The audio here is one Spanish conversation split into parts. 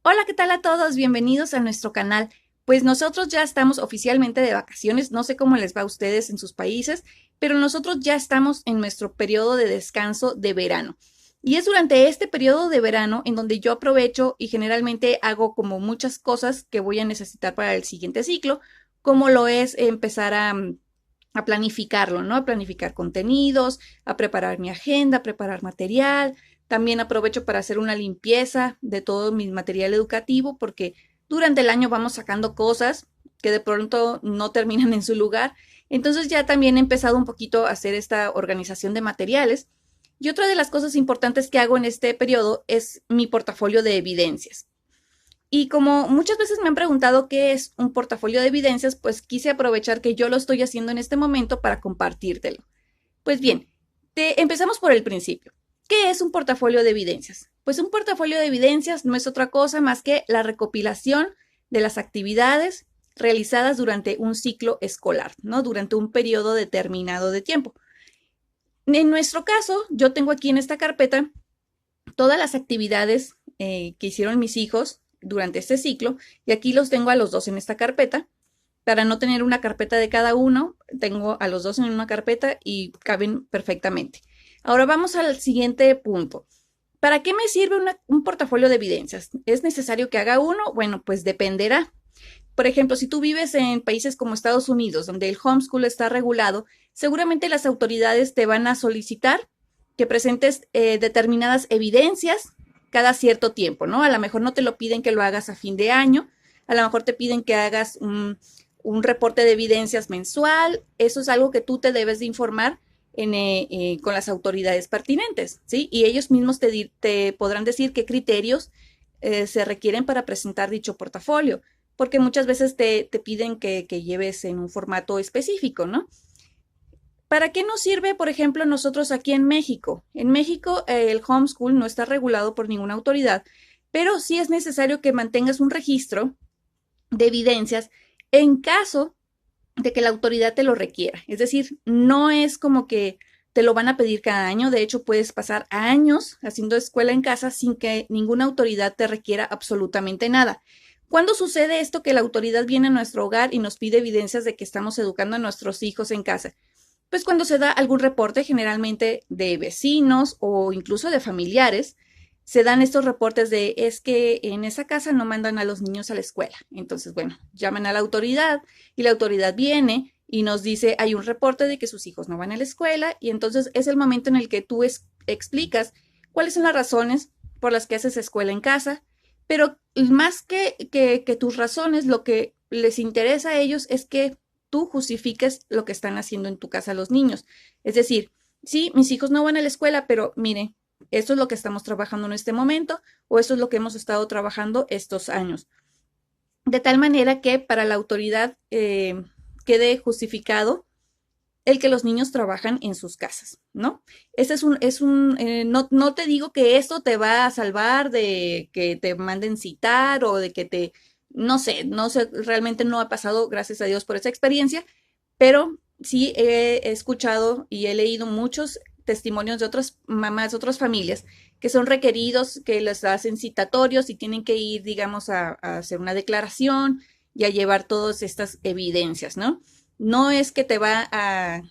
Hola, ¿qué tal a todos? Bienvenidos a nuestro canal. Pues nosotros ya estamos oficialmente de vacaciones, no sé cómo les va a ustedes en sus países, pero nosotros ya estamos en nuestro periodo de descanso de verano. Y es durante este periodo de verano en donde yo aprovecho y generalmente hago como muchas cosas que voy a necesitar para el siguiente ciclo, como lo es empezar a planificarlo, ¿no? A planificar contenidos, a preparar mi agenda, a preparar material. También aprovecho para hacer una limpieza de todo mi material educativo porque durante el año vamos sacando cosas que de pronto no terminan en su lugar. Entonces ya también he empezado un poquito a hacer esta organización de materiales. Y otra de las cosas importantes que hago en este periodo es mi portafolio de evidencias. Y como muchas veces me han preguntado qué es un portafolio de evidencias, pues quise aprovechar que yo lo estoy haciendo en este momento para compartírtelo. Pues bien, empezamos por el principio. ¿Qué es un portafolio de evidencias? Pues un portafolio de evidencias no es otra cosa más que la recopilación de las actividades realizadas durante un ciclo escolar, ¿no? Durante un periodo determinado de tiempo. En nuestro caso, yo tengo aquí en esta carpeta todas las actividades que hicieron mis hijos durante este ciclo y aquí los tengo a los dos en esta carpeta. Para no tener una carpeta de cada uno, tengo a los dos en una carpeta y caben perfectamente. Ahora vamos al siguiente punto. ¿Para qué me sirve un portafolio de evidencias? ¿Es necesario que haga uno? Bueno, pues dependerá. Por ejemplo, si tú vives en países como Estados Unidos, donde el homeschool está regulado, seguramente las autoridades te van a solicitar que presentes determinadas evidencias cada cierto tiempo, ¿no? A lo mejor no te lo piden que lo hagas a fin de año, a lo mejor te piden que hagas un reporte de evidencias mensual. Eso es algo que tú te debes de informar con las autoridades pertinentes, ¿sí? Y ellos mismos te podrán decir qué criterios se requieren para presentar dicho portafolio, porque muchas veces te piden que lleves en un formato específico, ¿no? ¿Para qué nos sirve, por ejemplo, nosotros aquí en México? En México el homeschool no está regulado por ninguna autoridad, pero sí es necesario que mantengas un registro de evidencias en caso de que la autoridad te lo requiera. Es decir, no es como que te lo van a pedir cada año. De hecho, puedes pasar años haciendo escuela en casa sin que ninguna autoridad te requiera absolutamente nada. ¿Cuándo sucede esto que la autoridad viene a nuestro hogar y nos pide evidencias de que estamos educando a nuestros hijos en casa? Pues cuando se da algún reporte, generalmente de vecinos o incluso de familiares, se dan estos reportes de es que en esa casa no mandan a los niños a la escuela. Entonces, bueno, llaman a la autoridad y la autoridad viene y nos dice hay un reporte de que sus hijos no van a la escuela y entonces es el momento en el que tú explicas cuáles son las razones por las que haces escuela en casa, pero más que tus razones, lo que les interesa a ellos es que tú justifiques lo que están haciendo en tu casa los niños. Es decir, sí, mis hijos no van a la escuela, pero mire, esto es lo que estamos trabajando en este momento o esto es lo que hemos estado trabajando estos años. De tal manera que para la autoridad quede justificado el que los niños trabajan en sus casas, ¿no? Ese no te digo que esto te va a salvar de que te manden citar o de que no sé, realmente no ha pasado, gracias a Dios por esa experiencia, pero sí he escuchado y he leído muchos testimonios de otras mamás, de otras familias, que son requeridos, que les hacen citatorios y tienen que ir, digamos, a hacer una declaración y a llevar todas estas evidencias, ¿no? No es que te va a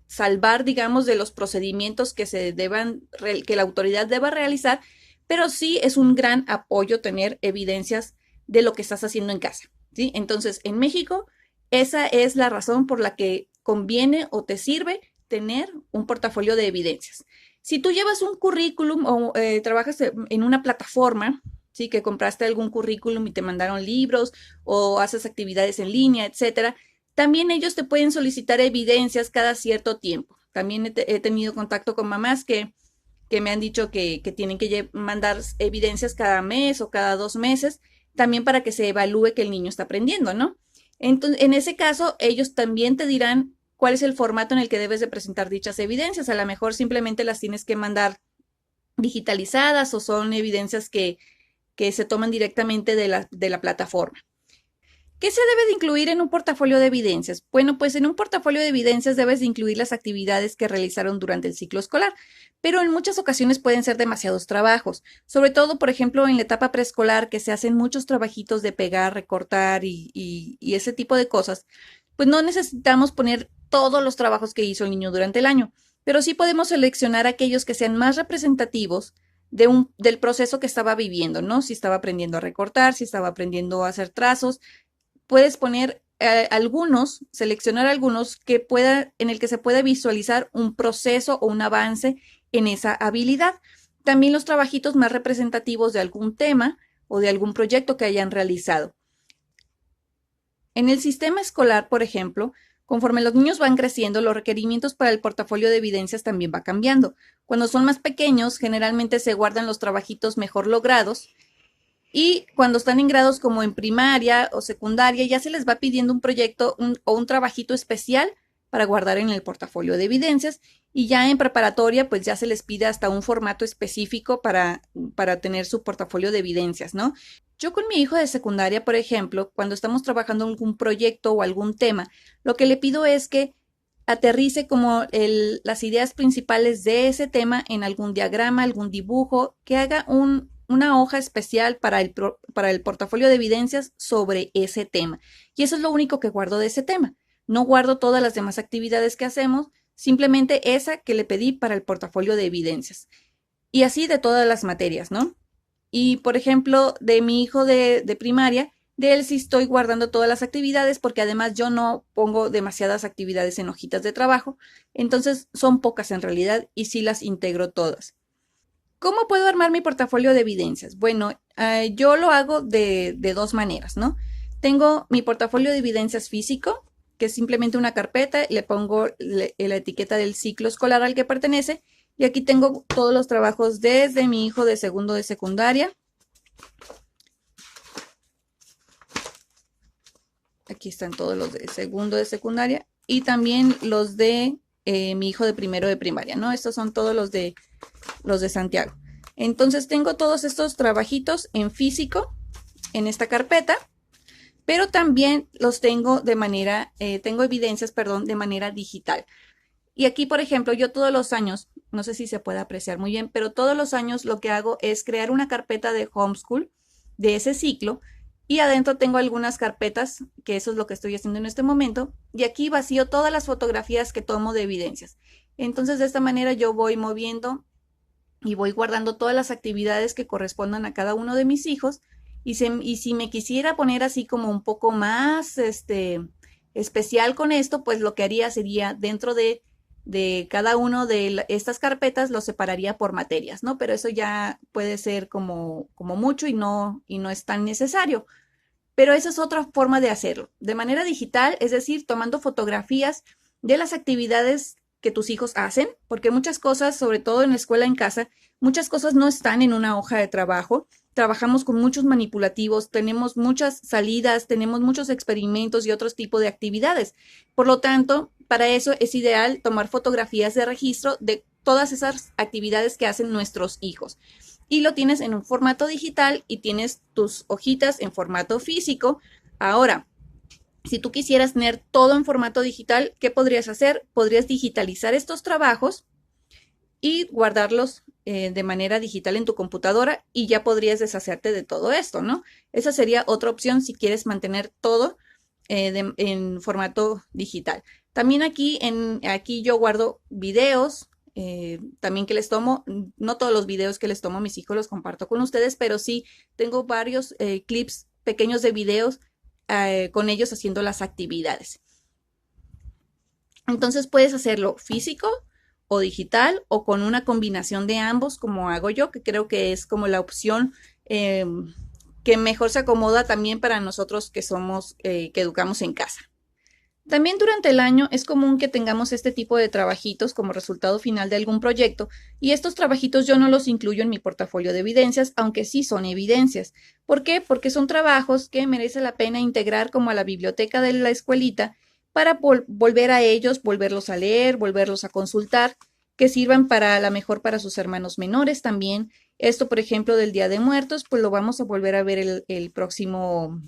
salvar, digamos, de los procedimientos que que la autoridad deba realizar, pero sí es un gran apoyo tener evidencias de lo que estás haciendo en casa, ¿sí? Entonces, en México, esa es la razón por la que conviene o te sirve tener un portafolio de evidencias. Si tú llevas un currículum o trabajas en una plataforma, sí, que compraste algún currículum y te mandaron libros o haces actividades en línea, etcétera, también ellos te pueden solicitar evidencias cada cierto tiempo. También he tenido contacto con mamás que me han dicho que tienen que mandar evidencias cada mes o cada 2 meses, también para que se evalúe que el niño está aprendiendo, ¿no? Entonces, en ese caso, ellos también te dirán cuál es el formato en el que debes de presentar dichas evidencias. A lo mejor simplemente las tienes que mandar digitalizadas o son evidencias que se toman directamente de la plataforma. ¿Qué se debe de incluir en un portafolio de evidencias? Bueno, pues en un portafolio de evidencias debes de incluir las actividades que realizaron durante el ciclo escolar, pero en muchas ocasiones pueden ser demasiados trabajos, sobre todo, por ejemplo, en la etapa preescolar que se hacen muchos trabajitos de pegar, recortar y ese tipo de cosas, pues no necesitamos poner todos los trabajos que hizo el niño durante el año, pero sí podemos seleccionar aquellos que sean más representativos del proceso que estaba viviendo, ¿no? Si estaba aprendiendo a recortar, si estaba aprendiendo a hacer trazos, puedes poner algunos, seleccionar algunos en el que se pueda visualizar un proceso o un avance en esa habilidad. También los trabajitos más representativos de algún tema o de algún proyecto que hayan realizado. En el sistema escolar, por ejemplo, conforme los niños van creciendo, los requerimientos para el portafolio de evidencias también va cambiando. Cuando son más pequeños, generalmente se guardan los trabajitos mejor logrados. Y cuando están en grados como en primaria o secundaria, ya se les va pidiendo un proyecto o un trabajito especial para guardar en el portafolio de evidencias. Y ya en preparatoria, pues ya se les pide hasta un formato específico para tener su portafolio de evidencias, ¿no? Yo con mi hijo de secundaria, por ejemplo, cuando estamos trabajando en algún proyecto o algún tema, lo que le pido es que aterrice como las ideas principales de ese tema en algún diagrama, algún dibujo, que haga una hoja especial para el portafolio de evidencias sobre ese tema. Y eso es lo único que guardo de ese tema. No guardo todas las demás actividades que hacemos, simplemente esa que le pedí para el portafolio de evidencias. Y así de todas las materias, ¿no? Y, por ejemplo, de mi hijo de primaria, de él sí estoy guardando todas las actividades porque además yo no pongo demasiadas actividades en hojitas de trabajo, entonces son pocas en realidad y sí las integro todas. ¿Cómo puedo armar mi portafolio de evidencias? Bueno, yo lo hago de dos maneras, ¿no? Tengo mi portafolio de evidencias físico, que es simplemente una carpeta, le pongo la etiqueta del ciclo escolar al que pertenece, y aquí tengo todos los trabajos desde mi hijo de segundo de secundaria. Aquí están todos los de segundo de secundaria y también los de mi hijo de primero de primaria, ¿no? Estos son todos los de Santiago. Entonces tengo todos estos trabajitos en físico en esta carpeta, pero también los tengo tengo evidencias, perdón, de manera digital. Y aquí, por ejemplo, yo todos los años, no sé si se puede apreciar muy bien, pero todos los años lo que hago es crear una carpeta de homeschool de ese ciclo y adentro tengo algunas carpetas, que eso es lo que estoy haciendo en este momento, y aquí vacío todas las fotografías que tomo de evidencias. Entonces, de esta manera yo voy moviendo y voy guardando todas las actividades que correspondan a cada uno de mis hijos. Y si me quisiera poner así como un poco más especial con esto, pues lo que haría sería dentro de cada uno de estas carpetas lo separaría por materias, ¿no? Pero eso ya puede ser como mucho y no es tan necesario. Pero esa es otra forma de hacerlo, de manera digital, es decir, tomando fotografías de las actividades que tus hijos hacen, porque muchas cosas, sobre todo en la escuela, en casa, muchas cosas no están en una hoja de trabajo. Trabajamos con muchos manipulativos, tenemos muchas salidas, tenemos muchos experimentos y otros tipos de actividades. Por lo tanto, para eso es ideal tomar fotografías de registro de todas esas actividades que hacen nuestros hijos. Y lo tienes en un formato digital y tienes tus hojitas en formato físico. Ahora, si tú quisieras tener todo en formato digital, ¿qué podrías hacer? Podrías digitalizar estos trabajos y guardarlos de manera digital en tu computadora y ya podrías deshacerte de todo esto, ¿no? Esa sería otra opción si quieres mantener todo en formato digital. También aquí yo guardo videos, también que les tomo. No todos los videos que les tomo a mis hijos los comparto con ustedes, pero sí tengo varios clips pequeños de videos con ellos haciendo las actividades. Entonces puedes hacerlo físico o digital o con una combinación de ambos, como hago yo, que creo que es como la opción que mejor se acomoda también para nosotros que educamos en casa. También durante el año es común que tengamos este tipo de trabajitos como resultado final de algún proyecto, y estos trabajitos yo no los incluyo en mi portafolio de evidencias, aunque sí son evidencias. ¿Por qué? Porque son trabajos que merece la pena integrar como a la biblioteca de la escuelita para volver a ellos, volverlos a leer, volverlos a consultar, que sirvan mejor para sus hermanos menores también. Esto, por ejemplo, del Día de Muertos, pues lo vamos a volver a ver el próximo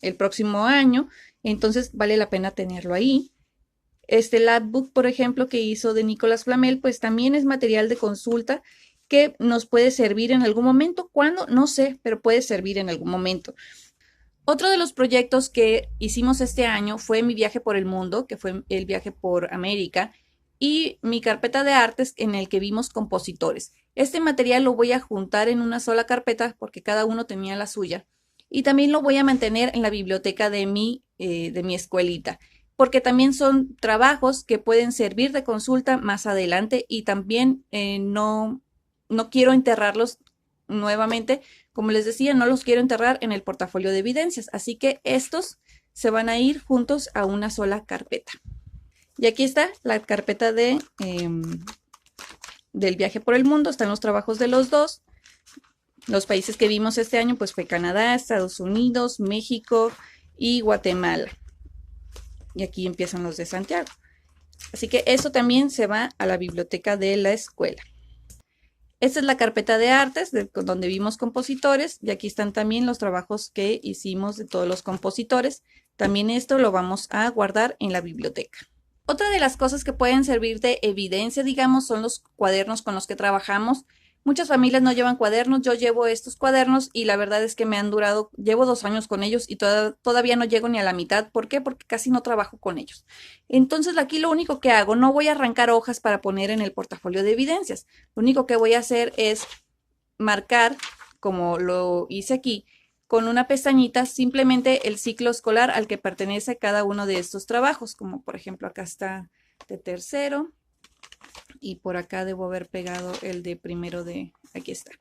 el próximo año, entonces vale la pena tenerlo ahí. Este Labbook, por ejemplo, que hizo de Nicolas Flamel, pues también es material de consulta que nos puede servir en algún momento. ¿Cuándo? No sé, pero puede servir en algún momento. Otro de los proyectos que hicimos este año fue mi viaje por el mundo, que fue el viaje por América, y mi carpeta de artes en el que vimos compositores. Este material lo voy a juntar en una sola carpeta porque cada uno tenía la suya. Y también lo voy a mantener en la biblioteca de mi escuelita, porque también son trabajos que pueden servir de consulta más adelante y también no quiero enterrarlos nuevamente. Como les decía, no los quiero enterrar en el portafolio de evidencias, así que estos se van a ir juntos a una sola carpeta. Y aquí está la carpeta del viaje por el mundo, están los trabajos de los dos. Los países que vimos este año pues fue Canadá, Estados Unidos, México y Guatemala. Y aquí empiezan los de Santiago. Así que eso también se va a la biblioteca de la escuela. Esta es la carpeta de artes donde vimos compositores y aquí están también los trabajos que hicimos de todos los compositores. También esto lo vamos a guardar en la biblioteca. Otra de las cosas que pueden servir de evidencia, digamos, son los cuadernos con los que trabajamos. Muchas familias no llevan cuadernos, yo llevo estos cuadernos y la verdad es que me han durado, llevo 2 años con ellos y todavía no llego ni a la mitad. ¿Por qué? Porque casi no trabajo con ellos. Entonces aquí lo único que hago, no voy a arrancar hojas para poner en el portafolio de evidencias. Lo único que voy a hacer es marcar, como lo hice aquí, con una pestañita simplemente el ciclo escolar al que pertenece cada uno de estos trabajos, como por ejemplo acá está de tercero. Y por acá debo haber pegado el de primero aquí está.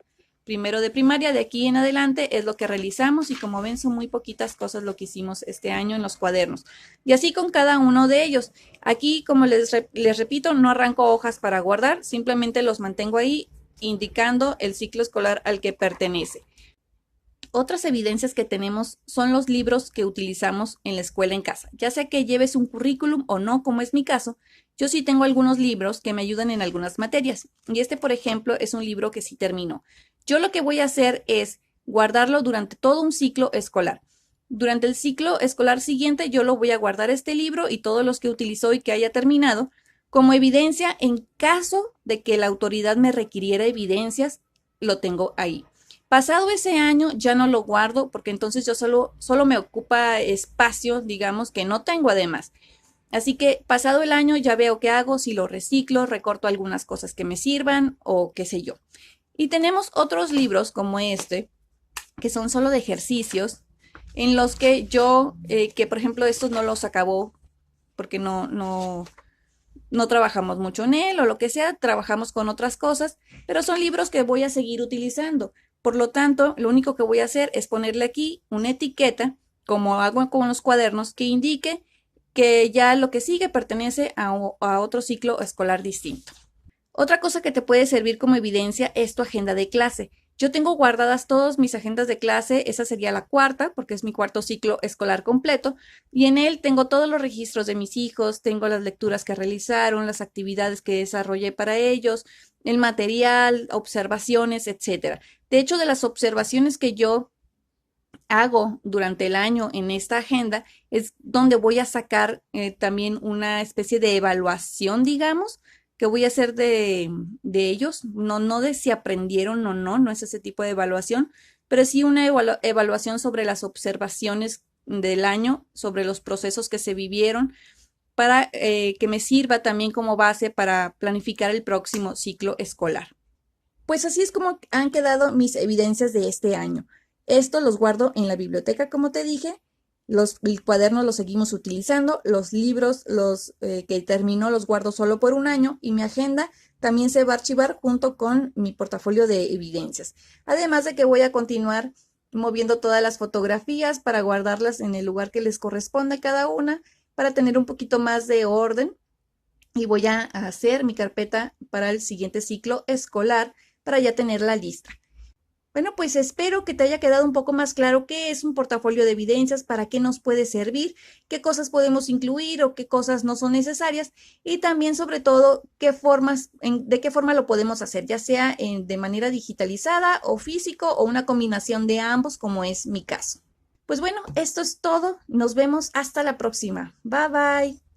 Primero de primaria, de aquí en adelante es lo que realizamos y como ven son muy poquitas cosas lo que hicimos este año en los cuadernos. Y así con cada uno de ellos. Aquí, como les repito, no arranco hojas para guardar, simplemente los mantengo ahí indicando el ciclo escolar al que pertenece. Otras evidencias que tenemos son los libros que utilizamos en la escuela en casa. Ya sea que lleves un currículum o no, como es mi caso, yo sí tengo algunos libros que me ayudan en algunas materias. Y este, por ejemplo, es un libro que sí terminó. Yo lo que voy a hacer es guardarlo durante todo un ciclo escolar. Durante el ciclo escolar siguiente, yo lo voy a guardar este libro y todos los que utilizó y que haya terminado como evidencia en caso de que la autoridad me requiriera evidencias, lo tengo ahí. Pasado ese año ya no lo guardo porque entonces yo solo me ocupa espacio, digamos, que no tengo además. Así que pasado el año ya veo qué hago, si lo reciclo, recorto algunas cosas que me sirvan o qué sé yo. Y tenemos otros libros como este, que son solo de ejercicios, en los que yo, que por ejemplo estos no los acabo porque no trabajamos mucho en él o lo que sea, trabajamos con otras cosas, pero son libros que voy a seguir utilizando. Por lo tanto, lo único que voy a hacer es ponerle aquí una etiqueta, como hago con los cuadernos, que indique que ya lo que sigue pertenece a otro ciclo escolar distinto. Otra cosa que te puede servir como evidencia es tu agenda de clase. Yo tengo guardadas todas mis agendas de clase, esa sería la cuarta, porque es mi cuarto ciclo escolar completo, y en él tengo todos los registros de mis hijos, tengo las lecturas que realizaron, las actividades que desarrollé para ellos, el material, observaciones, etc. De hecho, de las observaciones que yo hago durante el año en esta agenda es donde voy a sacar también una especie de evaluación, digamos, que voy a hacer de ellos, no de si aprendieron o no es ese tipo de evaluación, pero sí una evaluación sobre las observaciones del año, sobre los procesos que se vivieron, para que me sirva también como base para planificar el próximo ciclo escolar. Pues así es como han quedado mis evidencias de este año. Esto los guardo en la biblioteca, como te dije. El cuaderno los seguimos utilizando. Los libros, que terminó, los guardo solo por un año. Y mi agenda también se va a archivar junto con mi portafolio de evidencias. Además de que voy a continuar moviendo todas las fotografías para guardarlas en el lugar que les corresponde a cada una, para tener un poquito más de orden. Y voy a hacer mi carpeta para el siguiente ciclo escolar para ya tenerla lista. Bueno, pues espero que te haya quedado un poco más claro qué es un portafolio de evidencias, para qué nos puede servir, qué cosas podemos incluir o qué cosas no son necesarias, y también sobre todo de qué forma lo podemos hacer, ya sea de manera digitalizada o físico o una combinación de ambos, como es mi caso. Pues bueno, esto es todo. Nos vemos hasta la próxima. Bye bye.